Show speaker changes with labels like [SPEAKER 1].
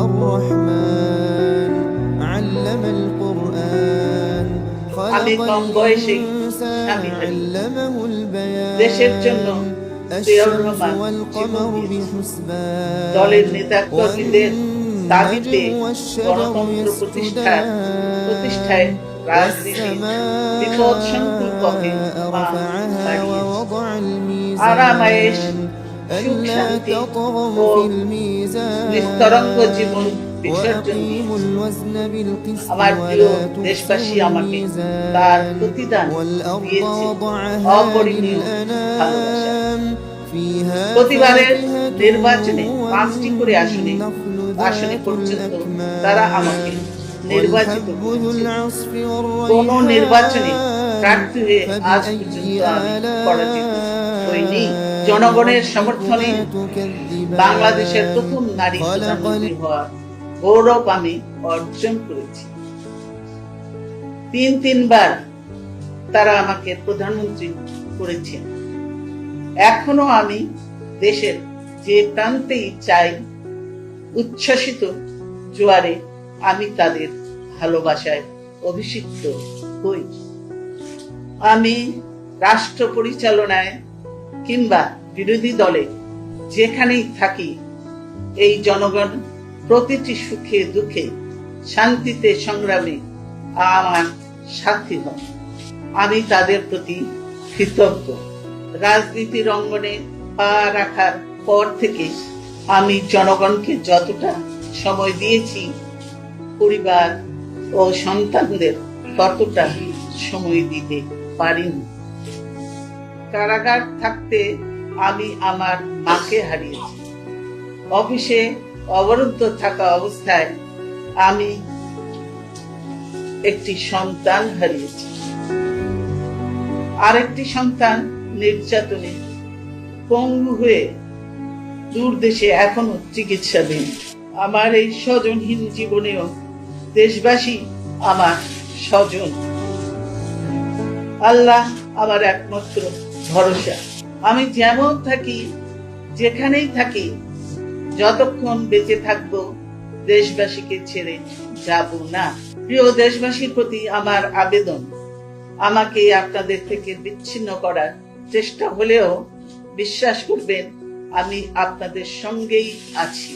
[SPEAKER 1] الرحمن علم القرآن
[SPEAKER 2] আমি
[SPEAKER 1] خلق
[SPEAKER 2] কম বয়সেই
[SPEAKER 1] الإنسان
[SPEAKER 2] স্বামী হারিয়েছি।
[SPEAKER 1] علمه البيان
[SPEAKER 2] দেশের জন্য জিয়াউর
[SPEAKER 1] الشمس
[SPEAKER 2] রহমান জীবন
[SPEAKER 1] والقمر
[SPEAKER 2] দিয়েছেন।
[SPEAKER 1] بحسبان
[SPEAKER 2] দলের নেতা-কর্মীদের দাবিতে
[SPEAKER 1] والنجم والشجر
[SPEAKER 2] গণতন্ত্র প্রতিষ্ঠায়
[SPEAKER 1] يسجدان
[SPEAKER 2] রাজনীতির বিপদ সংকুল পথে
[SPEAKER 1] والسماء
[SPEAKER 2] পা
[SPEAKER 1] رفعها
[SPEAKER 2] বাড়িয়েছে।
[SPEAKER 1] ووضع
[SPEAKER 2] আরামায়েশ,
[SPEAKER 1] الميزان
[SPEAKER 2] সুখ
[SPEAKER 1] ألا
[SPEAKER 2] শান্তি
[SPEAKER 1] تطغوا
[SPEAKER 2] ও
[SPEAKER 1] في الميزان
[SPEAKER 2] নিস্তরঙ্গ জীবন বিসর্জন
[SPEAKER 1] وأقيموا
[SPEAKER 2] দিয়েছে।
[SPEAKER 1] الوزن بالقسط
[SPEAKER 2] আমার প্রিয়
[SPEAKER 1] ولا
[SPEAKER 2] দেশবাসী
[SPEAKER 1] تخسروا
[SPEAKER 2] আমাকে তার
[SPEAKER 1] الميزان
[SPEAKER 2] প্রতিদান
[SPEAKER 1] والأرض
[SPEAKER 2] দিয়েছে
[SPEAKER 1] وضعها
[SPEAKER 2] অপরিণীয় ভালোবাসা।
[SPEAKER 1] للأنام فيها
[SPEAKER 2] প্রতিবারের
[SPEAKER 1] فاكهة
[SPEAKER 2] নির্বাচনে 5টি করে আসনে
[SPEAKER 1] والنخل ذات
[SPEAKER 2] পর্যন্ত
[SPEAKER 1] الأكمام
[SPEAKER 2] তারা আমাকে নির্বাচিত
[SPEAKER 1] والحب ذو
[SPEAKER 2] করেছে।
[SPEAKER 1] العصف
[SPEAKER 2] কোন নির্বাচনে প্রার্থী হয়ে আজ
[SPEAKER 1] فبأي
[SPEAKER 2] পর্যন্ত আমি পরাজিত হইনি। জনগণের সমর্থনে
[SPEAKER 1] تكذبان
[SPEAKER 2] বাংলাদেশের প্রথম নারী প্রধানমন্ত্রী হওয়ার গৌরব আমি অর্জন করেছি। তিনবার তারা আমাকে প্রধানমন্ত্রী করেছেন। এখনো আমি দেশের যে প্রান্তেই চাই, উচ্ছ্বসিত জোয়ারে আমি তাদের ভালোবাসায় অভিষিক্ত হই। আমি রাষ্ট্র পরিচালনায় কিংবা বিরোধী দলে যেখানেই থাকি, এই জনগণ প্রতিটি সুখে দুঃখে শান্তিতে সংগ্রামে আমার সাথী হয়। আমি তাদের প্রতি কৃতজ্ঞ। রাজনীতির অঙ্গনে পা রাখার পর থেকে আমি জনগণকে যতটা সময় দিয়েছি, পরিবার ও সন্তানদের ততটা সময় দিতে পারিনি। কারাগার থাকতে আমি আমার মাকে হারিয়েছি। অফিসে অবরুদ্ধ থাকা অবস্থায় আমি একটি সন্তান হারিয়েছি। আরেকটি সন্তান নির্যাতনে পঙ্গু হয়ে দূর দেশে এখনো চিকিৎসাধীন। আমার এই স্বজনহীন জীবনেও দেশবাসী আমার স্বজন। আল্লাহ আমার একমাত্র ভরসা। আমি যেমন থাকি, যেখানেই থাকি, যতক্ষণ বেঁচে থাকবো দেশবাসীকে ছেড়ে যাব না। প্রিয় দেশবাসীর প্রতি আমার আবেদন, আমাকে আপনাদের থেকে বিচ্ছিন্ন করার চেষ্টা হলেও বিশ্বাস করবেন আমি আপনাদের সঙ্গেই আছি।